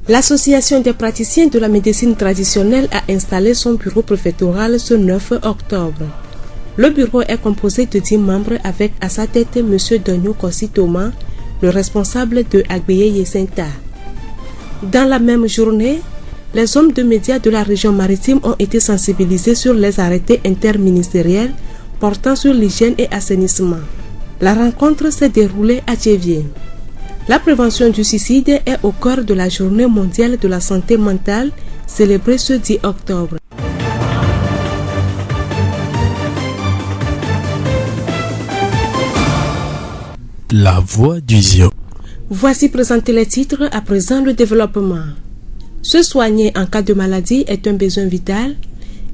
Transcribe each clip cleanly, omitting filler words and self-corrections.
L'Association des praticiens de la médecine traditionnelle a installé son bureau préfectoral ce 9 octobre. Le bureau est composé de 10 membres avec à sa tête M. Dognou Kossi Thomas, le responsable de Agbeye Yesenta. Dans la même journée, les hommes de médias de la région maritime ont été sensibilisés sur les arrêtés interministériels portant sur l'hygiène et assainissement. La rencontre s'est déroulée à Thiévié. La prévention du suicide est au cœur de la Journée mondiale de la santé mentale célébrée ce 10 octobre. La voix du Zio. Voici présentés les titres, à présent le développement. Se soigner en cas de maladie est un besoin vital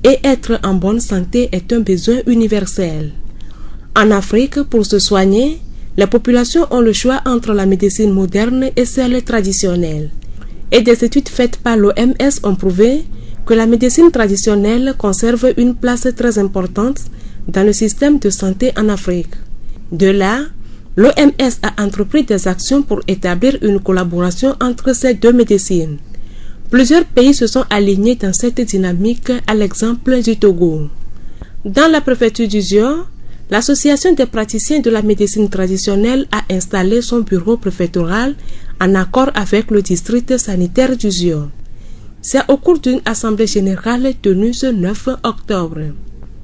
et être en bonne santé est un besoin universel. En Afrique, pour se soigner, les populations ont le choix entre la médecine moderne et celle traditionnelle. Et des études faites par l'OMS ont prouvé que la médecine traditionnelle conserve une place très importante dans le système de santé en Afrique. De là, l'OMS a entrepris des actions pour établir une collaboration entre ces deux médecines. Plusieurs pays se sont alignés dans cette dynamique, à l'exemple du Togo. Dans la préfecture du Zio, l'Association des praticiens de la médecine traditionnelle a installé son bureau préfectoral en accord avec le district sanitaire du Zio. C'est au cours d'une assemblée générale tenue ce 9 octobre.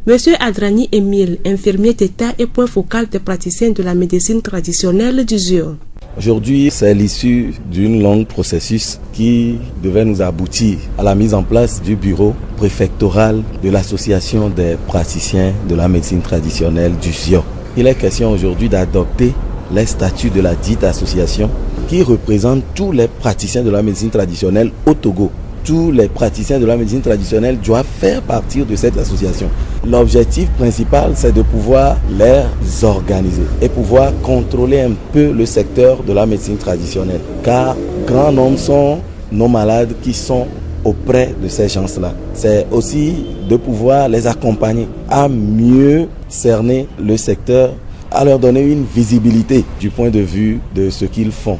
M. Adrani Emile, infirmier d'État et point focal des praticiens de la médecine traditionnelle du Zio. Aujourd'hui, c'est l'issue d'un long processus qui devait nous aboutir à la mise en place du bureau préfectoral de l'Association des praticiens de la médecine traditionnelle du Zio. Il est question aujourd'hui d'adopter les statuts de la dite association qui représente tous les praticiens de la médecine traditionnelle au Togo. Tous les praticiens de la médecine traditionnelle doivent faire partie de cette association. L'objectif principal, c'est de pouvoir les organiser et pouvoir contrôler un peu le secteur de la médecine traditionnelle. Car grand nombre sont nos malades qui sont auprès de ces gens-là. C'est aussi de pouvoir les accompagner à mieux cerner le secteur, à leur donner une visibilité du point de vue de ce qu'ils font.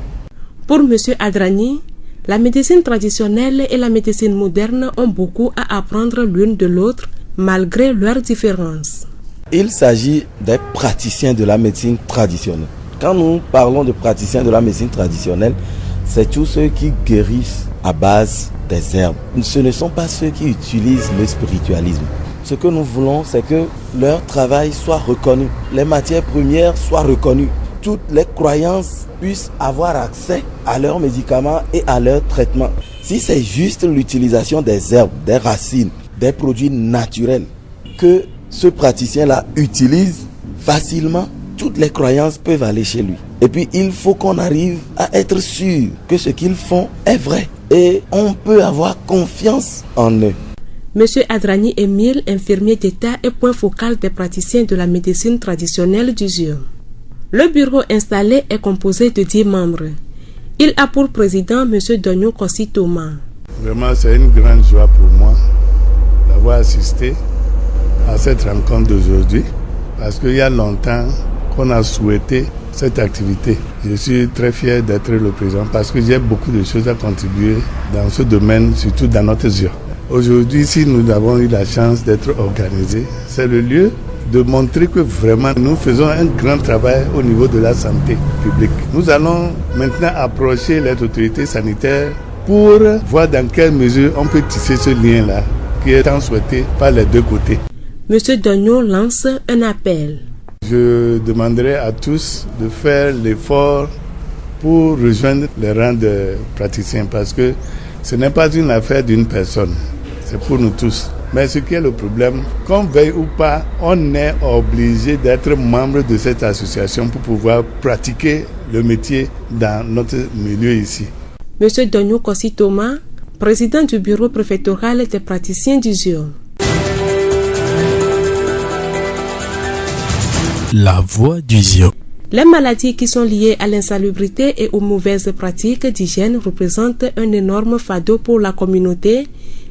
Pour M. Adrani, la médecine traditionnelle et la médecine moderne ont beaucoup à apprendre l'une de l'autre, malgré leurs différences. Il s'agit des praticiens de la médecine traditionnelle. Quand nous parlons de praticiens de la médecine traditionnelle, c'est tous ceux qui guérissent à base des herbes. Ce ne sont pas ceux qui utilisent le spiritualisme. Ce que nous voulons, c'est que leur travail soit reconnu, les matières premières soient reconnues, toutes les croyances puissent avoir accès à leurs médicaments et à leurs traitements. Si c'est juste l'utilisation des herbes, des racines, des produits naturels que ce praticien-là utilise facilement, toutes les croyances peuvent aller chez lui. Et puis il faut qu'on arrive à être sûr que ce qu'ils font est vrai. Et on peut avoir confiance en eux. M. Adrani Emile, infirmier d'État et point focal des praticiens de la médecine traditionnelle du Zio. Le bureau installé est composé de 10 membres. Il a pour président M. Dognou Kossi Thomas. Vraiment, c'est une grande joie pour moi d'avoir assisté à cette rencontre d'aujourd'hui parce qu'il y a longtemps qu'on a souhaité cette activité. Je suis très fier d'être le président parce que j'ai beaucoup de choses à contribuer dans ce domaine, surtout dans notre Zio. Aujourd'hui, si nous avons eu la chance d'être organisés, c'est le lieu de montrer que vraiment nous faisons un grand travail au niveau de la santé publique. Nous allons maintenant approcher les autorités sanitaires pour voir dans quelle mesure on peut tisser ce lien-là qui est tant souhaité par les deux côtés. M. Dognou lance un appel. Je demanderai à tous de faire l'effort pour rejoindre les rangs de praticiens parce que ce n'est pas une affaire d'une personne, c'est pour nous tous. Mais ce qui est le problème, qu'on veuille ou pas, on est obligé d'être membre de cette association pour pouvoir pratiquer le métier dans notre milieu ici. M. Dognou Kossi Thomas, président du bureau préfectoral des praticiens du Zio. La voix du Zio. Les maladies qui sont liées à l'insalubrité et aux mauvaises pratiques d'hygiène représentent un énorme fardeau pour la communauté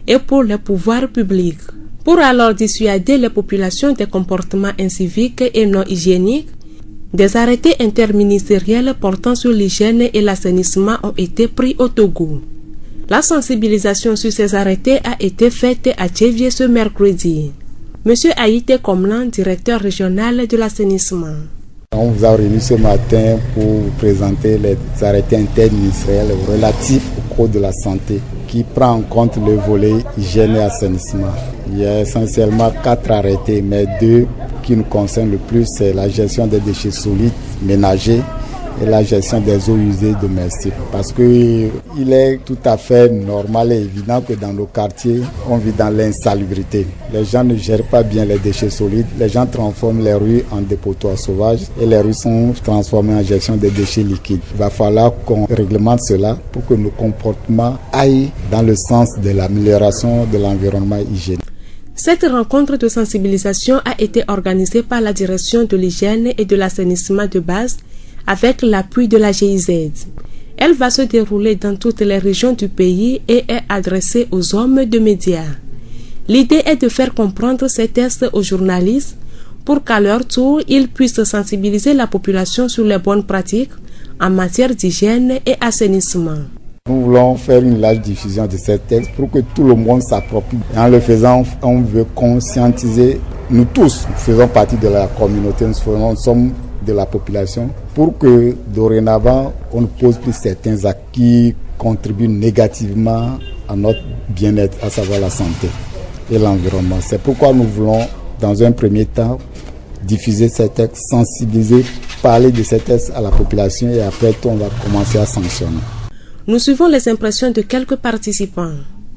et pour les pouvoirs publics. Pour alors dissuader les populations des comportements inciviques et non hygiéniques, des arrêtés interministériels portant sur l'hygiène et l'assainissement ont été pris au Togo. La sensibilisation sur ces arrêtés a été faite à Tchévié ce mercredi. Monsieur Haïté Komlan, directeur régional de l'assainissement. On vous a réuni ce matin pour vous présenter les arrêtés interministériels relatifs au code de la santé qui prend en compte le volet hygiène et assainissement. Il y a essentiellement 4 arrêtés, mais 2 qui nous concernent le plus, c'est la gestion des déchets solides ménagers et la gestion des eaux usées domestiques. Parce qu'il est tout à fait normal et évident que dans nos quartiers, on vit dans l'insalubrité. Les gens ne gèrent pas bien les déchets solides. Les gens transforment les rues en dépotoirs sauvages et les rues sont transformées en gestion des déchets liquides. Il va falloir qu'on réglemente cela pour que nos comportements aillent dans le sens de l'amélioration de l'environnement hygiénique. Cette rencontre de sensibilisation a été organisée par la direction de l'hygiène et de l'assainissement de base avec l'appui de la GIZ. Elle va se dérouler dans toutes les régions du pays et est adressée aux hommes de médias. L'idée est de faire comprendre ces tests aux journalistes pour qu'à leur tour, ils puissent sensibiliser la population sur les bonnes pratiques en matière d'hygiène et assainissement. Nous voulons faire une large diffusion de ces textes pour que tout le monde s'approprie. En le faisant, on veut conscientiser, nous tous, nous faisons partie de la communauté, nous sommes de la population, pour que dorénavant, on ne pose plus certains actes qui contribuent négativement à notre bien-être, à savoir la santé et l'environnement. C'est pourquoi nous voulons, dans un premier temps, diffuser ces textes, sensibiliser, parler de ces textes à la population et après on va commencer à sanctionner. Nous suivons les impressions de quelques participants.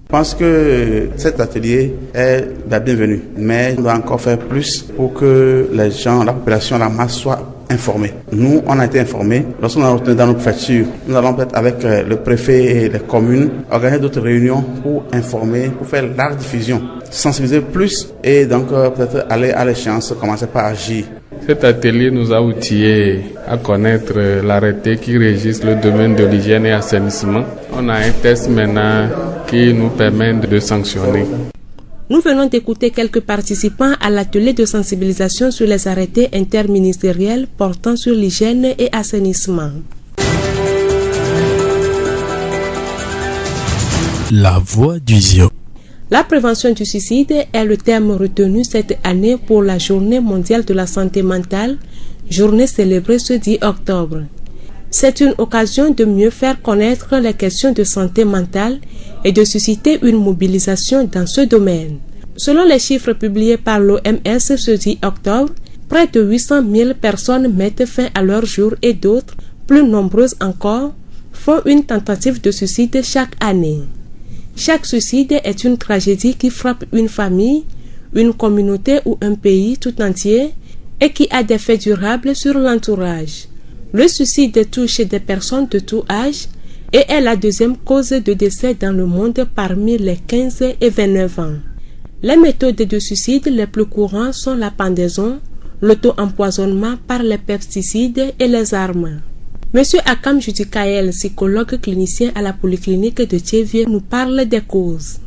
Je pense que cet atelier est la bienvenue, mais on doit encore faire plus pour que les gens, la population, la masse soient informés. Nous, on a été informés. Lorsqu'on a retenu dans nos préfectures, nous allons peut-être avec le préfet et les communes organiser d'autres réunions pour informer, pour faire large diffusion, sensibiliser plus et donc peut-être aller à l'échéance, commencer par agir. Cet atelier nous a outillés à connaître l'arrêté qui régisse le domaine de l'hygiène et assainissement. On a un test maintenant qui nous permet de sanctionner. Nous venons d'écouter quelques participants à l'atelier de sensibilisation sur les arrêtés interministériels portant sur l'hygiène et assainissement. La voix du ZIO. La prévention du suicide est le thème retenu cette année pour la Journée mondiale de la santé mentale, journée célébrée ce 10 octobre. C'est une occasion de mieux faire connaître les questions de santé mentale et de susciter une mobilisation dans ce domaine. Selon les chiffres publiés par l'OMS ce 10 octobre, près de 800 000 personnes mettent fin à leur jour et d'autres, plus nombreuses encore, font une tentative de suicide chaque année. Chaque suicide est une tragédie qui frappe une famille, une communauté ou un pays tout entier et qui a des effets durables sur l'entourage. Le suicide touche des personnes de tout âge et est la deuxième cause de décès dans le monde parmi les 15 et 29 ans. Les méthodes de suicide les plus courantes sont la pendaison, l'auto-empoisonnement par les pesticides et les armes. Monsieur Akam Judikael, psychologue clinicien à la polyclinique de Tchévié, nous parle des causes.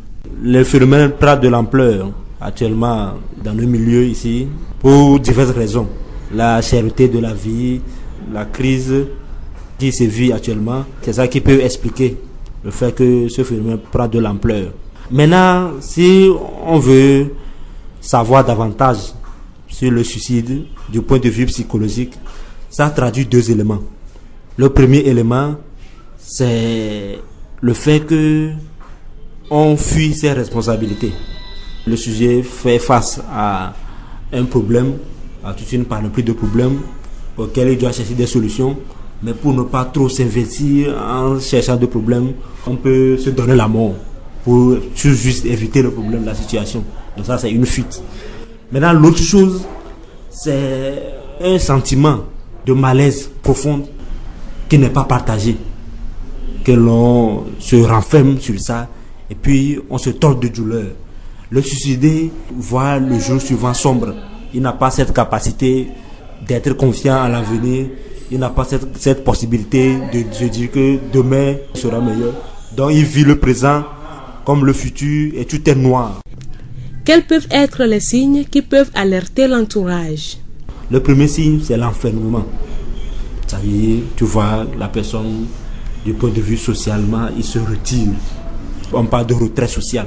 Le phénomène prend de l'ampleur actuellement dans le milieu ici pour diverses raisons. La cherté de la vie, la crise qui se vit actuellement, c'est ça qui peut expliquer le fait que ce phénomène prend de l'ampleur. Maintenant, si on veut savoir davantage sur le suicide du point de vue psychologique, ça traduit 2 éléments. Le premier élément, c'est le fait que on fuit ses responsabilités. Le sujet fait face à un problème, à toute une panoplie de problèmes auxquels il doit chercher des solutions. Mais pour ne pas trop s'investir en cherchant des problèmes, on peut se donner la mort pour juste éviter le problème, la situation. Donc ça, c'est une fuite. Maintenant, l'autre chose, c'est un sentiment de malaise profond qui n'est pas partagé, que l'on se renferme sur ça et puis on se tord de douleur. Le suicidé voit le jour suivant sombre. Il n'a pas cette capacité d'être confiant à l'avenir. Il n'a pas cette possibilité de se dire que demain sera meilleur. Donc il vit le présent comme le futur et tout est noir. Quels peuvent être les signes qui peuvent alerter l'entourage? Le premier signe, c'est l'enfermement. C'est-à-dire, tu vois, la personne, du point de vue socialement, il se retire. on parle de retrait social.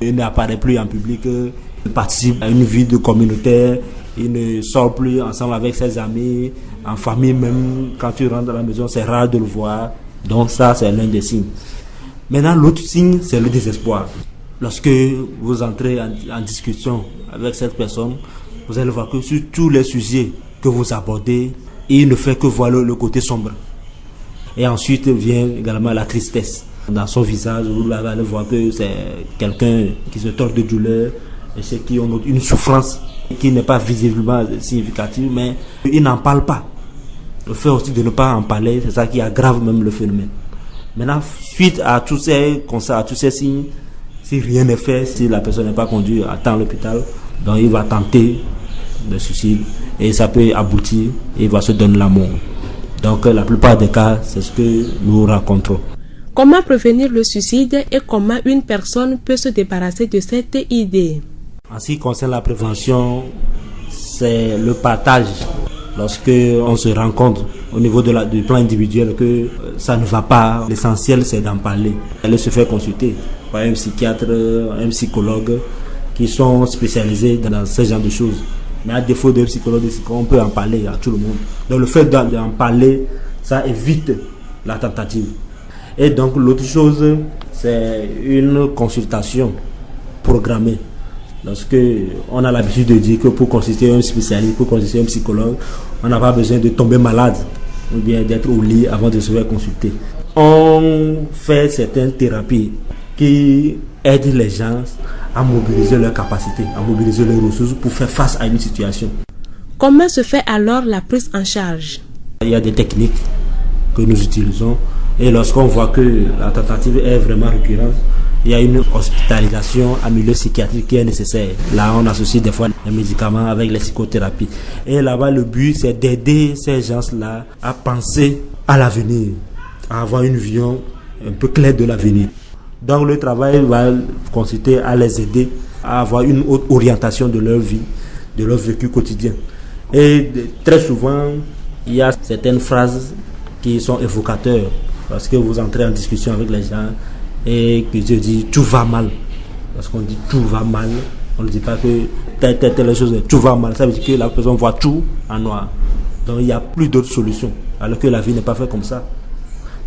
Il n'apparaît plus en public, il participe à une vie de communautaire, il ne sort plus ensemble avec ses amis, en famille même, quand tu rentres dans la maison, c'est rare de le voir. Donc ça, c'est l'un des signes. Maintenant, l'autre signe, c'est le désespoir. Lorsque vous entrez en discussion avec cette personne, vous allez voir que sur tous les sujets que vous abordez, il ne fait que voir le côté sombre. Et ensuite vient également la tristesse. Dans son visage, vous allez voir que c'est quelqu'un qui se tord de douleur, et ceux qui ont une souffrance qui n'est pas visiblement significative, mais il n'en parle pas. Le fait aussi de ne pas en parler, c'est ça qui aggrave même le phénomène. Maintenant, suite à tous ces constats, à tous ces signes, si rien n'est fait, si la personne n'est pas conduite à temps à l'hôpital, donc il va tenter le suicide et ça peut aboutir et il va se donner la mort. Donc la plupart des cas, c'est ce que nous rencontrons. Comment prévenir le suicide et comment une personne peut se débarrasser de cette idée? En ce qui concerne la prévention, c'est le partage. Lorsque on se rend compte au niveau du plan individuel que ça ne va pas, l'essentiel c'est d'en parler. Elle se fait consulter par un psychiatre, un psychologue qui sont spécialisés dans ce genre de choses. Mais à défaut d'un psychologue, on peut en parler à tout le monde. Donc le fait d'en parler, ça évite la tentative. Et donc l'autre chose, c'est une consultation programmée. Lorsque on a l'habitude de dire que pour consulter un spécialiste, pour consulter un psychologue, on n'a pas besoin de tomber malade ou bien d'être au lit avant de se faire consulter. On fait certaines thérapies qui aident les gens à mobiliser leurs capacités, à mobiliser leurs ressources pour faire face à une situation. Comment se fait alors la prise en charge? Il y a des techniques que nous utilisons et lorsqu'on voit que la tentative est vraiment récurrente, il y a une hospitalisation en milieu psychiatrique qui est nécessaire. Là, on associe des fois les médicaments avec les psychothérapies. Et là-bas, le but, c'est d'aider ces gens-là à penser à l'avenir, à avoir une vision un peu claire de l'avenir. Donc, le travail va consister à les aider à avoir une autre orientation de leur vie, de leur vécu quotidien. Et très souvent, il y a certaines phrases qui sont évocateurs. Lorsque vous entrez en discussion avec les gens, et que je dis tout va mal. Parce qu'on dit tout va mal, on ne dit pas que telle chose, tout va mal. Ça veut dire que la personne voit tout en noir. Donc il n'y a plus d'autres solutions. Alors que la vie n'est pas faite comme ça.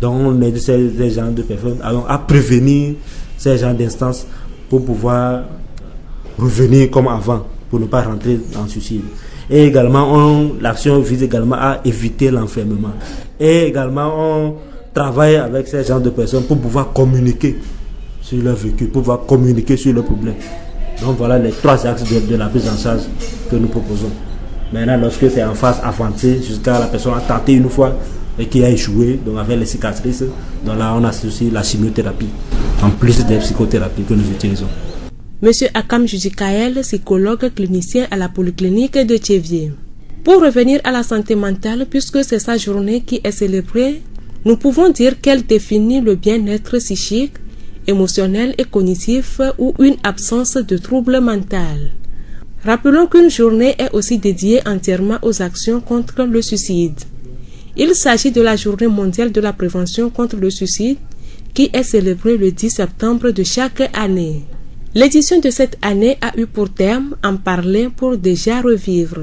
Donc on aide ces gens de personnes à prévenir ces gens d'instances pour pouvoir revenir comme avant, pour ne pas rentrer en suicide. Et également, l'action vise également à éviter l'enfermement. Et également, on travailler avec ces gens de personnes pour pouvoir communiquer sur leur vécu, pour pouvoir communiquer sur leurs problèmes. Donc voilà les 3 axes de la prise en charge que nous proposons. Maintenant, lorsque c'est en phase avancée, jusqu'à la personne a tenté une fois et qui a échoué, donc avec les cicatrices, donc là on associe la chimiothérapie, en plus des psychothérapies que nous utilisons. Monsieur Akam Judikael, psychologue clinicien à la polyclinique de Thiéviers. Pour revenir à la santé mentale, puisque c'est sa journée qui est célébrée, nous pouvons dire qu'elle définit le bien-être psychique, émotionnel et cognitif ou une absence de trouble mental. Rappelons qu'une journée est aussi dédiée entièrement aux actions contre le suicide. Il s'agit de la Journée mondiale de la prévention contre le suicide qui est célébrée le 10 septembre de chaque année. L'édition de cette année a eu pour thème « En parler pour déjà revivre ».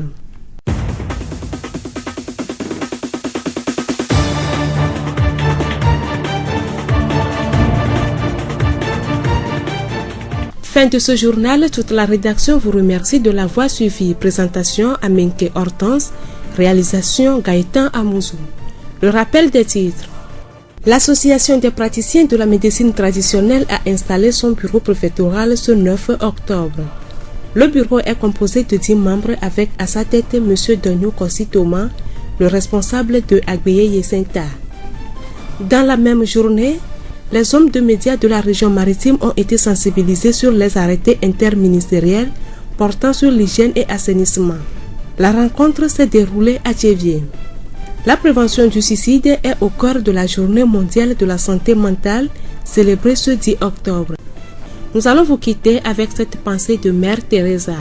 Fin de ce journal, toute la rédaction vous remercie de l'avoir suivi. Présentation Amenke Hortense, réalisation Gaëtan Amouzou. Le rappel des titres. L'Association des praticiens de la médecine traditionnelle a installé son bureau préfectoral ce 9 octobre. Le bureau est composé de 10 membres avec à sa tête M. Daniel Kossi Thomas, le responsable de Agbeye Yesenta. Dans la même journée, les hommes de médias de la région maritime ont été sensibilisés sur les arrêtés interministériels portant sur l'hygiène et assainissement. La rencontre s'est déroulée à Thiéviers. La prévention du suicide est au cœur de la Journée mondiale de la santé mentale célébrée ce 10 octobre. Nous allons vous quitter avec cette pensée de Mère Teresa.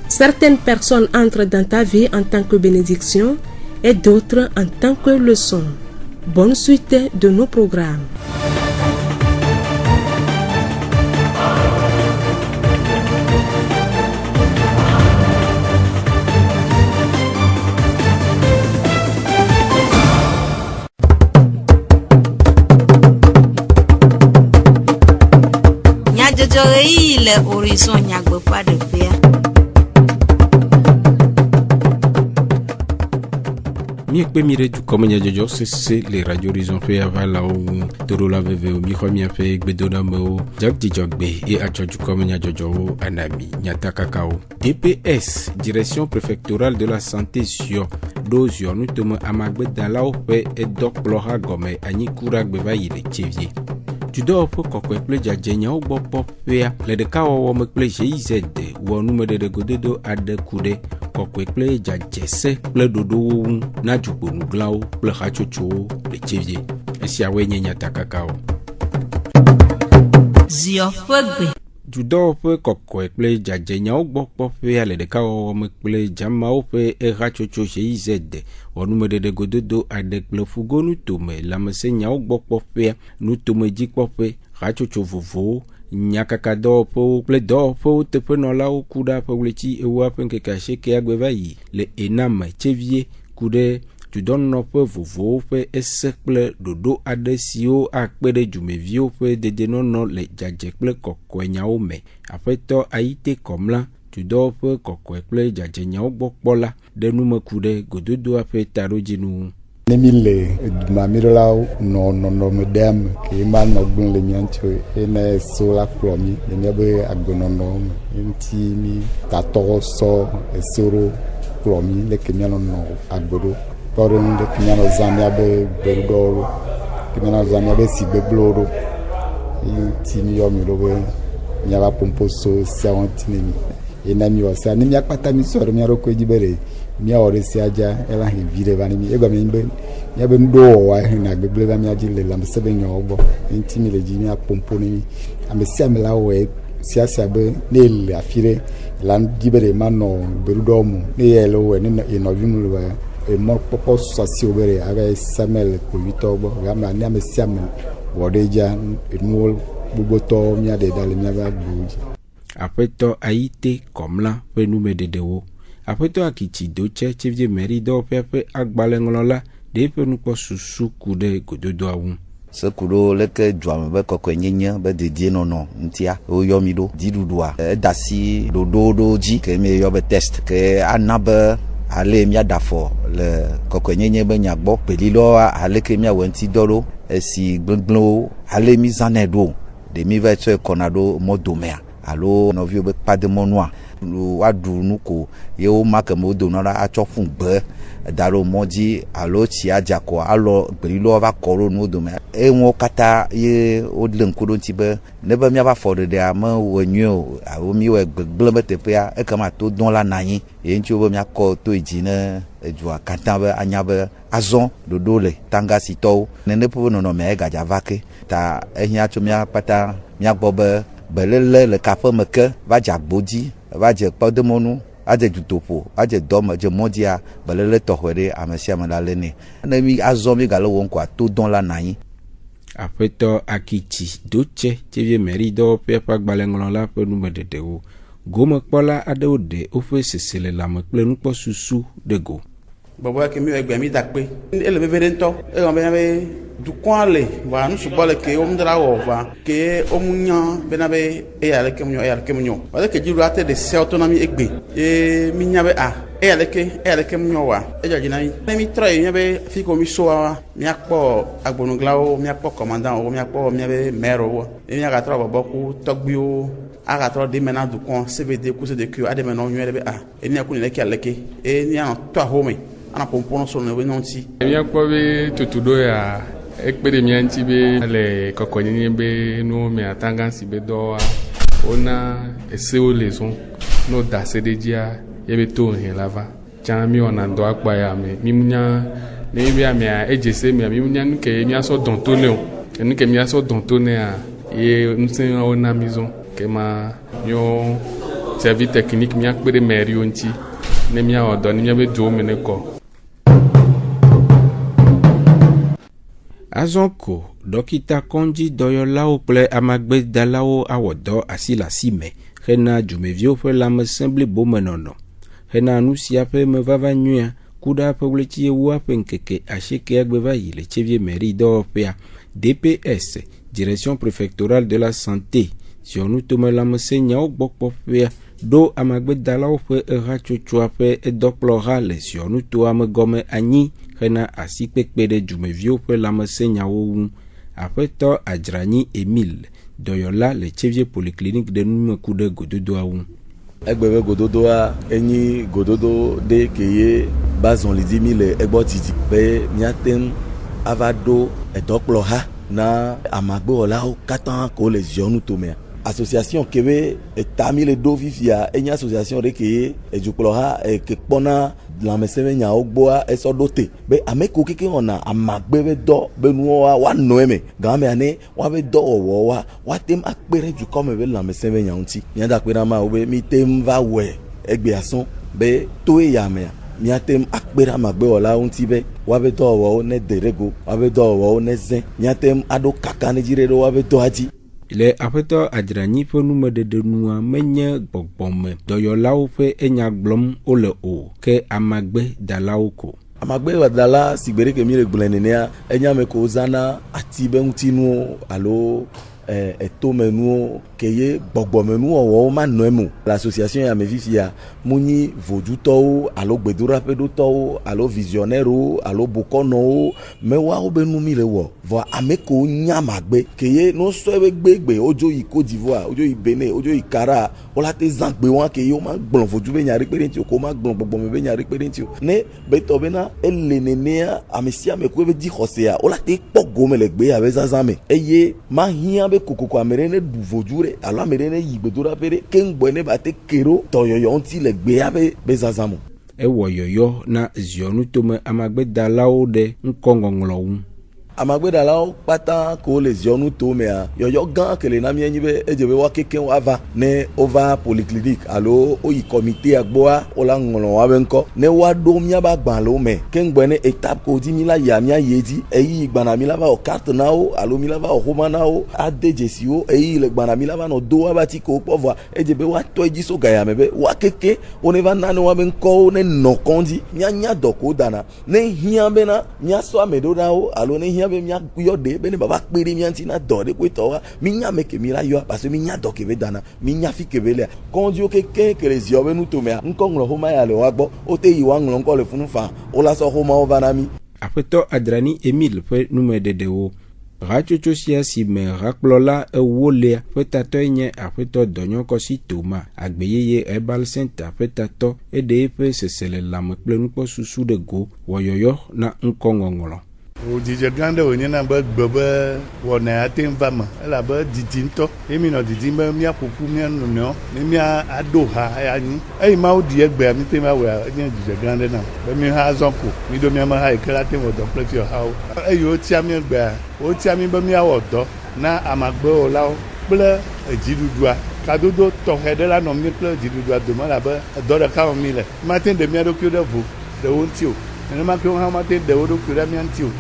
Certaines personnes entrent dans ta vie en tant que bénédiction et d'autres en tant que leçon. Bonne suite de nos programmes. Adzɔɣeyiɣi le Horizon nyagbeƒãɖeƒea. Miekpe mi ɖe dukɔme nyadzɔdzɔ sese le Radio Horizon ƒe avalawo ŋu toɖola vevewo mixɔ miaƒe gbedoɖamewo dzidzɔgbe ye atsɔ dukɔme nyadzɔdzɔwo ana mi nyatakakawo. DPS Direction préfectorale de la santé sur ɖo ziɔ nutome amagbedalawo ƒe edɔkplɔha gɔme anyikura gbe va yi le Tsevie. Dudɔwɔƒe kɔkɔe kple dzadzenyawo gbɔ kpɔƒea le ɖekawɔwɔ me kple GIZ wɔ numeɖeɖe gododo aɖe ku ɖe kɔkɔe kple dzadzese kple ɖoɖowo ŋu na dzukponuglawo kple hatsotsowo le Tsevie. Esiawoe nye nyatakakawo. Ziɔ ƒe gbe. Dudɔwɔƒe kɔkɔe kple dzadzenyawo gbɔ kpɔƒea le ɖekawɔwɔ me kple dzamawo ƒe ehatsotso GIZ wɔ numeɖeɖe gododo aɖe kple fugonu tome lãmesẽnyawo gbɔ kpɔƒea nutomedzikpɔƒe hatsotso vovowo nyakakadɔwɔƒewo kple dɔwɔƒewo teƒenɔlawo ku ɖe ƒe ɣleti ewoa ƒe ŋkeke 90 agbe va yi le Ename Tsevie ku ɖe dudɔnɔƒe vovowo ƒe ese kple ɖoɖo aɖe siwo akpe ɖe dzumeviwo ƒe dedienɔnɔ le dzadze kple kɔkɔenyawo me. Aƒetɔ Ayite Kɔmla dudɔwɔƒe kɔkɔe kple dzadzenyawo gbɔ kpɔla ɖe nume ku ɖe gododoa ƒe taɖodzinu. Ne mi le dumamiɖelawo nɔ nɔnɔme ɖe me ke ma nɔ gblẽ le mía ŋuti ene so la kplɔ mi le míaƒe agbenɔnɔ me ŋuti mi tatɔwo sɔ eso ɖo kplɔ mi leke míanɔ agbe ɖo kpɔ ɖe ŋu leke míanɔ zã míaƒe gbeɖuɖɔwo ɖo ke míanɔ zã míaƒe sigbegblẽwo ɖo ŋuti mi yɔ mi ɖo be míava pompo so siawo ŋuti ne mi ena mi wɔ sia ne míakpata mi sɔ ɖe mía ɖokui dzi be ɖe míawɔ ɖe sia dza ela he vi ɖe va ne mi egɔme nye be míabe nuɖowɔwɔa hena gbegblẽ va mía dzi le lãmesẽ be nyawo gbɔ ŋuti mi le dzi míapompo ne mi ame sia ame la wɔe sia be ne le afi ɖe la dzi be ɖe manɔ gbeɖuɖɔwo me ne ye le wɔe ne enɔvi mu le wɔe emɔkpɔkpɔ sɔsiwo be ɖe ava same le kpovitɔwo gbɔ gama ne ame sia ame wɔ ɖe dza enuwo gbogbotɔwo míaɖe da le míabe agbowo dzi. Aƒetɔ Ayite Kɔmla ƒe numeɖeɖewo. Aƒetɔ Akitsi Dotse Tsevie meri dɔwɔƒea ƒe agbalẽŋlɔla ɖe ƒe nukpɔ susu ku ɖe gododoa ŋu. Sekuɖo leke dzuame be kɔkɔenyenye be dedienɔnɔ ŋutia woyɔ mi ɖo dziɖuɖua eda si ɖoɖowo ɖo dzi ke mi yɔ be test ke ana be ale míaɖe afɔ le kɔkɔenyenye be nya gbɔ kpelilɔwoa aleke míawɔ ŋuti dɔ ɖo esi gblẽgblẽwo ale mi zãnɛ ɖo ɖe mi va tsɔe kɔna ɖo mɔdomea alo nɔviwo be kpademɔnua woaɖu nu ko ye woma ke me wodona ɖa atsɔ ƒu gbe da ɖo mɔ dzi alo tsi adza kɔ alɔ gbelilɔwo va kɔ ɖo nuwo dome eŋuwo katã ye wole ŋku ɖo ŋuti be ne be míava fɔ ɖeɖea mewɔ nyuie o alo míwɔe gbegblẽ be teƒea ekema to dɔn la na anyi ye ŋuti be míakɔ to yi dzi ne edua katã be anya be azɔ ɖoɖo le tangasitɔwo nene ƒe nɔnɔmea egadza va ke ta ehiã tso míakpata míagbɔ be belele le kaƒe me ke va dze agbo dzi va dze kpɔdemɔnu adze dutoƒo adze dɔme dze mɔdzia belele tɔxɔe ɖe ame sia ame la le nɛ ne mi azɔ mi gale wɔm koa to dɔn la na anyi. Aƒetɔ Akitsi Dotse Tsevie meri dɔwɔƒea ƒe agbalẽŋlɔla ƒe numeɖeɖewo. Gomekpɔla aɖewo ɖe woƒe sese le lãme kple nukpɔ susu ɖe go. Bɔbɔ ke mi wɔ egbe mi da kpe ele veve ɖe ŋutɔ egɔme bena be dukɔa le va nusubɔ le ke womdra wɔ va ke womunya bena be eya leke mu nyɔ wale ke dziɖo ate de seawo to na mi egbe ye mi nya be eya leke mu nyɔ wa edzɔdzi na mi ne mi trɔ yi nya be fi ko mi soa miakpɔ agbonuglawo miakpɔ kɔmandanwo miakpɔ miabe mɛrwo ne miagatrɔ bɔbɔ ku tɔgbuiwo agatrɔ de me na dukɔ sebede ku sedekuiwo aɖe me nɔ nyuie ɖe be enia ku ne leke aleke enia nɔ tɔ ahome ana pompono so ne we nɔnti miakpɔ be tutuɖo ya ekpe ɖe mía ŋuti be le kɔkɔnyenye be nuwo me atanga si be dɔwoa wona esewo le zɔn no da se ɖe dzia ye be to hɛ la va tsã mi wɔna dɔ akpa ya me mi nya ne mi be amea edze se mea mi nya nu ke miasɔ dɔn to ne o nu ke miasɔ dɔn to nea ye ŋusẽwo na mi zɔn ke ma mío servi technique miakpe ɖe mɛriwo ŋuti ne miawɔ dɔ ne miabe duwo me ne kɔ. Azɔ ko dɔkita kɔndzi dɔyɔlawo kple amagbedalawo awɔ dɔ asi le asi me hena dzumeviwo ƒe lãmesẽ blibo me nɔnɔ hena nu sia ƒe mevava nyuia ku ɖe ƒe ɣleti ewoa ƒe ŋkeke 90 agbe va yi le Tsevie meri dɔwɔƒea. DPS Direction préfectorale de la santé siɔnu tome lãmesẽ nyawo gbɔ kpɔƒea ɖo amagbedalawo ƒe ehatsotsoa ƒe edɔkplɔha le siɔnu toa megɔme anyi hena asikpekpe ɖe dumeviwo ƒe lãmesẽ nyawo ŋu. Aƒetɔ Adzranyi Emile, dɔyɔla le Tseviɛ Polyclinique ɖe numeku ɖe gododoa ŋu. Egbe be gododoa enyi gododo ɖe ke ye bazɔlidimi le egbɔ didi be míate ŋu ava ɖo edɔkplɔha na amagbewɔlawo katã ko le ziɔnu tomea. Association kebe etami le do fifia enye association ɖe ke ye edzukplɔha ke kpɔna lãmesẽ nyawo gbɔa esɔ ɖo te be ame ko keke wɔna amagbe be dɔ be nuwoa woanɔ eme gamea ne woabe dɔwɔwɔwoa woate akpe ɖe dukɔme be lãmesẽ be nyawo ŋuti. Míada kpe ɖe amawo be míte va wɔe egbea sɔŋ be to yamea míate akpe ɖe amagbewɔlawo ŋuti be woabe dɔwɔwɔwo ne de ɖe go, woabe dɔwɔwɔwo ne zẽ, míate aɖo kaka ne dzi ɖe woabe dɔa dzi. Le Aƒetɔ Adzranyi ƒe numeɖeɖe nua menye gbɔgbɔme dɔyɔlawo ƒe enya gblɔm wole o, ke amagbedalawo ko. Amagbedala si gbe ɖe ke mi le gblẽ nenea enye ame ko zana ati be ŋutinuwo alo etomenuwo ke ye gbɔgbɔmenuwɔwɔwo manɔ eme. L'association ya me fifia munyi vodutɔwo alo gbedoɖaƒeɖotɔwo alo visionnaires alo bokɔnɔwo mewoawo be nu mi le wɔ vɔ ame ko nya magbe ke ye nosɔe be gbegbe wodzo yi Côte d'Ivoire, wodzo yi Benin, wodzo yi Kara, wola te zã gbe wa ke ye wo ma gblɔ vodu be nya ɖe kpe ɖe ŋuti o, ko ma gblɔ gbɔgbɔme be nya ɖe kpe ɖe ŋuti o. Ne betɔ bena ele nenea ame sia ame ko be di xɔsea wola te kpɔ gome le gbea be zazã me eye ma hiã be kokoko ame ɖe ne ɖu vodu ɖe alo ame ɖe ne yi gbedoɖaƒe ɖe keŋgbɔe ne ba te ke ɖo dɔyɔyɔ ŋuti le gbea be zazã me. Ewɔ yɔyɔ na ziɔnu tome amagbedalawo ɖe ŋkɔŋɔŋlɔ ŋu. Amagbedalawo kpata ko le ziɔnu to mea yɔyɔ gã ke le na mi enyi be edze be wa keke woava ne wova polyclinique alo woyi comité gbɔa wola ŋlɔ woabe ŋkɔ ne woaɖo míaba agbalẽwo me keŋgbɔe ne étape ko dzi mi la yia mía yi dzi eyi gbana mi la va wɔ carte na wo alo mi la va wɔ xoma na wo ade dzesiwo eyi le gbana mi la va nɔ do woaba ti ko kpɔ vɔa edze be woatɔe dzi so gaya me be wa keke wo ne va na ne woabe ŋkɔwo ne nɔ kɔndzi míanya dɔ ko dana ne hiã bena míasɔ ame ɖo na wo alo ne hiã be mía yɔ de be ne baba kpe ɖe mía ŋuti na dɔ ɖe koe tɔwa mi nya me ke mi la yɔa parce que mi nya dɔ ke be dana mi nya fi ke be lea kɔndziwo keke ke le ziɔ be nutomea ŋkɔŋlɔ xoma ya le wa gbɔ wote yi wa ŋlɔ ŋkɔ le funu fa wola sɔ xomawo va na mi. Aƒetɔ Adzranyi Emile ƒe numeɖeɖewo. Hatsotso sia si me hakplɔla ewolia ƒe tatɔe nye Aƒetɔ Dɔnyɔkɔsi Toma Agbeyeye Herbal Center ƒe tatɔ eɖe eƒe sese le lãme kple nukpɔsusu ɖe go wɔyɔyɔ na ŋkɔŋɔŋlɔ. Dzidzɔ gã ɖe wònye na be gbe be wɔna ate ŋu va me elabe didi ŋutɔ ye mi nɔ didim be míaƒoƒu mía nɔnɔewo ne mía aɖo ha anyi eyi mawo ɖi egbea mi te ma wɔa enye dzidzɔ gã ɖe nam be mi hã azɔ ko mi ɖo míame ha yi ke la te wɔ dɔ kple fiɔhawo eyi wotia mi gbea wotia mi be míawɔ dɔ na amagbewɔlawo kple edziɖuɖua kadodo tɔxɛ ɖe la nɔ mi kple dziɖuɖua dome elabe edɔ ɖeka wɔ mi le mate ɖe mía ɖokui ɖe vo ɖewo ŋuti o nenema ke wo hã mate ɖe wo ɖokui ɖe mía ŋuti o.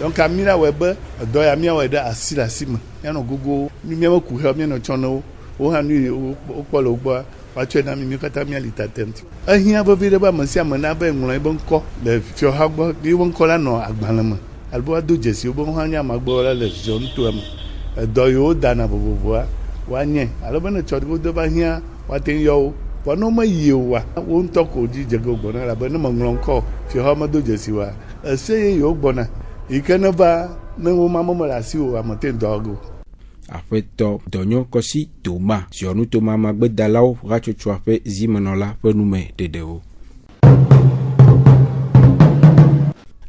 Donc ami la wɔe be dɔ ya míawɔe ɖe asi le asi me míanɔ gogo míame ku xe míanɔ tsɔ ne wo wo hã nu wokpɔ le wo gbɔa woatsɔe na mi katã míali tate ŋuti. Ehiã vevi ɖe be ame sia ame na be ŋlɔ be ŋkɔ le fiɔha gbɔ ye wo ŋkɔ la nɔ agbalẽ me alo woado dzesi wo be wo hã nye amagbewɔla le ziɔnu toa me edɔ yiwo dana vovovoa woanyɛ alo be ne tsɔ wo do va hiã woate ŋu yɔ wo vɔ ne womeyi oa wo ŋutɔ ko dzi dze ge gbɔna elabe ne meŋlɔ ŋkɔ fiɔha medo dzesi oa eseye yiwo gbɔna yi ke ne va ne wo ma me le asi o ame te dɔ go. Aƒetɔ Dɔnyɔkɔsi Toma ziɔnu toma amagbedalawo hatsotsoa ƒe zimenɔla ƒe numeɖeɖewo.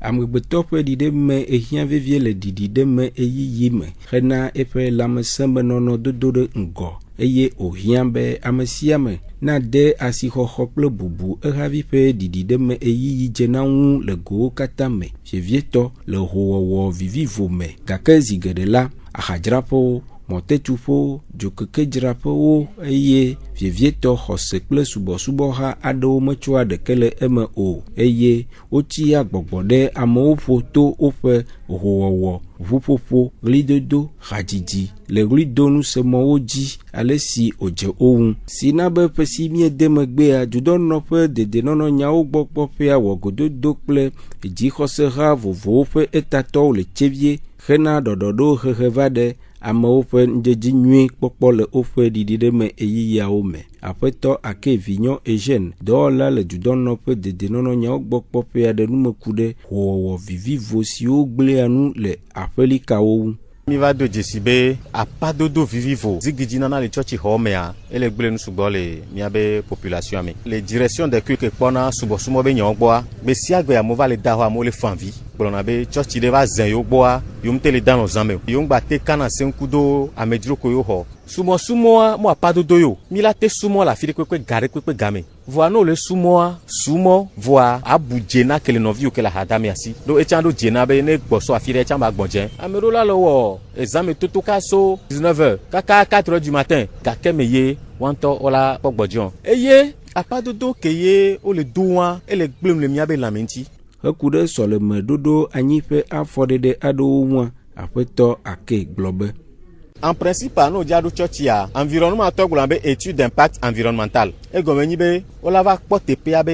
Amegbetɔ ƒe ɖiɖeme ehiã vevie le ɖiɖiɖeme eyiyi me hena eƒe lãmesẽmenɔnɔ dodo ɖe ŋgɔ eye wòhiã be ame sia ame na de asixɔxɔ kple bubu ehavi ƒe ɖiɖiɖeme eyiyi dzena ŋu le gowo katã me vevietɔ le hoowɔwɔ vivivo me gake zi geɖe la ahadzraƒewo mɔtetuƒewo dzokekedzraƒewo eye vevietɔ xɔse kple subɔsubɔha aɖewo metsoa ɖeke le eme o eye wotsi agbɔgbɔ ɖe amewo ƒo to woƒe hoowɔwɔ ʋuƒoƒo ɣlidodo hadzidzi le ɣlidonusemɔwo dzi ale si wòdze wo ŋu si na be ƒe si miede megbea dudɔnɔƒe dedenɔnɔ nyawo gbɔ kpɔƒea wɔ gododo kple dzixɔseha vovowo ƒe etatɔwo le Tseviɛ hena ɖɔɖɔɖo hehe va ɖe amewo ƒe ŋdzedzi nyui kpɔkpɔ le woƒe ɖiɖiɖe me eyiyawo me. Aƒetɔ Ake Vignon Eugène, dɔwɔla le dudɔnɔƒe dedienɔnɔ nyawo gbɔ kpɔƒe aɖe numeku ɖe wɔwɔ vivivo siwo gblẽa nu le aƒelikawo ŋu. Mi va do dzesi be apadodo vivivo zigidzi nana le tsɔtsi xɔ mea ele gblẽ nu sugbɔ le miabe population me le direction de culte kpɔna subɔsubɔ be nyawo gbɔa gbe sia gbe amewo va le da xɔ amewo le fanvi gblɔna be tsɔtsi ɖe va zẽ yewo gbɔa yewo te le da nɔ zã me o yewo gba te kana se ŋku do amedzro ko yewo xɔ subɔsubɔa mo apadodo yo mi la te sumɔ le afi ɖe kpekpe ga ɖe kpekpe game voa no le sumɔa sumɔ voa abu dzena ke le nɔviwo ke le ahadame asi do etsã do dzena be ne gbɔsɔ afi ɖe etsã ba gbɔdze ame ɖewo la le wɔ examen toto ka so 19h kaka 4h du matin gake me ye wantɔ wala kpɔ gbɔdze eye apadodo ke ye wo le do wa ele gblem le miabe lãme ŋuti. Heku ɖe sɔleme ɖoɖo anyi ƒe afɔɖeɖe aɖewo ŋua aƒetɔ Ake gblɔ be. En principe, nous avons dit environnement be étude d'impact environnemental. Et comme ni be, on la va pas TPAB.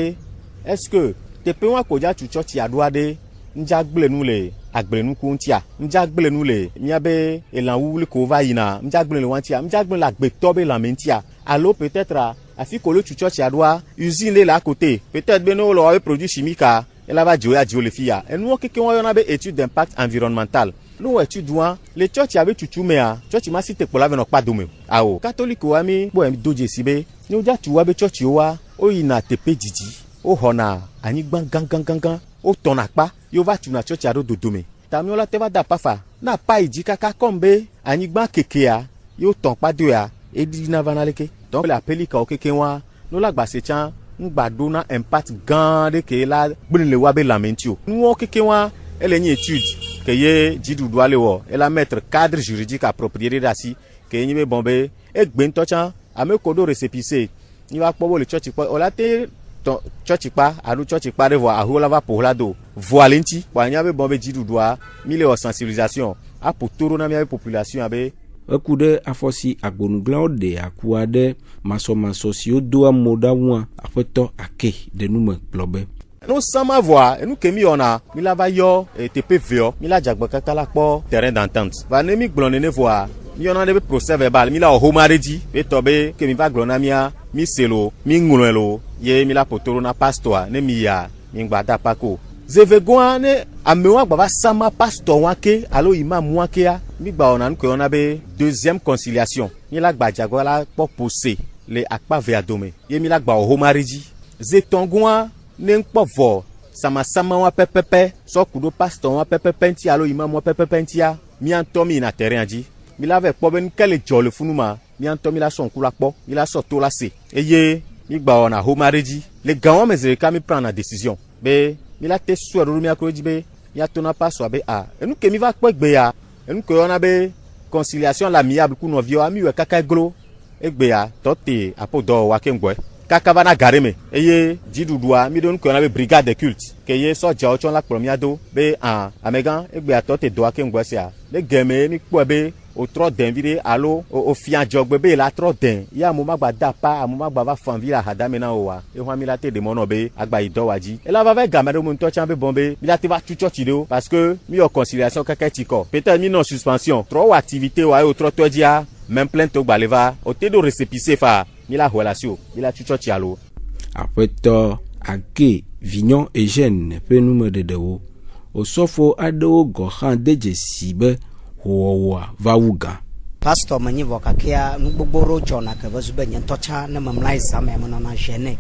Est-ce que TP wa ko ja tu chochi adwa de njagble nu le agble nu kuntia. Njagble nu le miabe elan wu le ko va yina. Njagble le wantia. Njagble la gbe tobe la mentia. Alors peut-être afi ko le tu chochi adwa usine le là à côté. Peut-être be no lo produit chimique a elle va jouer à jouer les filles. Et nous que on a be étude d'impact environnemental. Nous étudions les church avec tutu mea church ma cité pour la venir pas dome awo catholique wa mi bo em doje sibe ni ja tu wa be church wa o ina tepe didi o hona ani gban gangan o tona pa yo va tu na church ado dodome tami ola te va da pafa na pa iji kaka kombe ani gban kekea yo ton pa do ya e di na vanaleke donc la pelika o keke wa no la gba se chan ngba do na impact gan de ke la gbin le wa be lamentio nu o keke wa elle ni étude que ye jidu doit le wo et la mettre cadre juridique approprié dasi que ni be bombe e gbento chan ame kodo récépissé ni va pobo le church pa o la te church pa adu church pa de vo ahu la va pour la do voilenti kwa nya be bombe jidu doit mille o sensibilisation a pour toro na mi population abe ekude afosi agbonuglawo de akua de maso si do amoda wa aƒetɔ Ake de nume gblɔ. Nous sommes voir et nous que mi ona mi la va yo et TPV mi la jagba kaka la po terrain d'entente va ne mi glonne ne voir mi ona de procès verbal mi la o homaredi be tobe que mi va glona mia mi selo mi ngulelo ye mi la potoro na pastor ne mi ya mi gba da pako zevegwa ne amewa gba va sama pastor wake alo imam wake ya mi gba ona ko ona be deuxième conciliation mi la gba jagwa la po poser le akpa ve adome ye mi la gba o homaredi zetongwa n'enkpɔ vɔ sama wa pepepe so kudo pastor wa pepepe nti alo imam wa pepepe ntia mi antɔ mi na terrain dzi mi la ve kpɔ be nkele dzɔ le funuma mi antɔ mi la sɔ nku la kpɔ mi la sɔ to la se eye mi gba wɔna homare dzi le gã wɔme zere ka mi prend na décision be mi la te sɔ ɖoɖo mi akro dzi be mi ato na pastor be enu ke mi va kpɔ egbe ya enu ke wɔna be conciliation la miable ku nɔviwo mi wɔ kaka glo egbe ya tɔ te apo dɔ wa ke ŋgɔe kakavana gareme eye jidudua mi don ko na be brigade de culte ke ye so ja ochon la kpro mi ado be amegan egbe ato te do ake ngwasia le geme mi kpo be o tro den vide alo o fian jogbe be la tro den ya mo magba da pa mo magba va fan vila hadame na owa e ho mi la te de mono be agba ido waji e la va ve gamero mo nto chan be bombe mi la te va tu church do parce que mi o conciliation kaka tiko peut-être mi non suspension trop activité wa e o tro to dia même plein to gbaleva o te do récépissé fa mi la relation mi la tu church alo aƒetɔ Ake Vignon Eugène ƒe numeɖeɖewo osɔfo aɖewo gɔ xã de dzesi be wɔwɔa va wu gã. Pastor menyi vɔ kakea nugbogbo ɖewo dzɔna ke be zu be nye ŋutɔ ne memla exame me nɔna gêne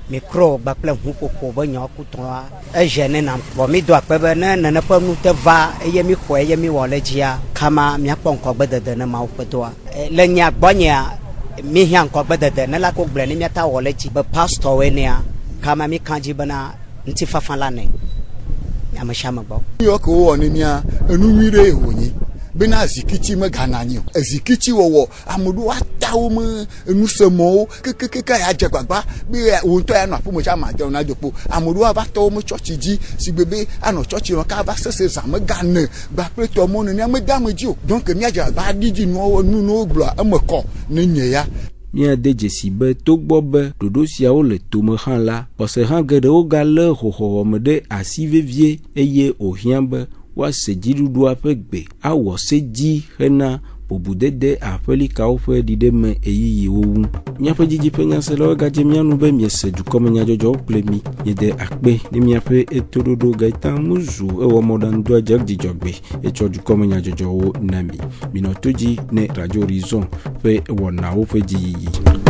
mikro gbakple ʋuƒoƒo be nyawo kutɔa egêne nam vɔ mi do akpe be ne nene ƒe nu te va eye mi xɔe eye mi wɔ le dzia kama miakpɔ ŋkɔgbedede ne Mawu ƒe doa le nya gbɔnyea mi hia ŋkɔgbedede ne la ko gblẽ ne miata wɔ le dzi be pastorwoe nea kama mi kan dzi bena ŋutifafa la ne ame sia ame gbɔ. Yɔ ke wowɔ ne mia enu nyui ɖe wònyi bena zikiti megana nyi o ezikiti wɔwɔ ame ɖewo atawo me enusemɔwo kekekeke ya dze gbagba be wo ŋutɔ ya nɔ aƒeme tsi ama de na dokpo ame ɖewo ava tɔwo me tsɔtsi dzi si gbe be anɔ tsɔtsi me ka va sese zã megane gbakple tɔmɔ nenia mede ame dzi o donc miadze agba ɖiɖi nuwo nu no gblɔa eme kɔ ne nye ya. Miade dzesi be togbɔ be ɖoɖo siawo le tome hã la xɔse hã geɖewo galé xoxowɔme ɖe asi vevie eye wòhiã be woase dziɖuɖua ƒe gbe awɔ se dzi hena obudede aƒelikawo ƒe ɖiɖeme eyiyiwo ŋu. Míaƒe dzidziƒe nyaselawo gadze míanu be miese dukɔme nyadzɔdzɔwo kple mi. Miede akpe ne míaƒe etoɖoɖo Gaëtan Muzu ewɔ mɔɖaŋudɔa dze dzidzɔgbe etsɔ dukɔme nyadzɔdzɔwo na mi. Minɔ to dzi ne Radio Horizon ƒe wɔnawo ƒe dziyiyi.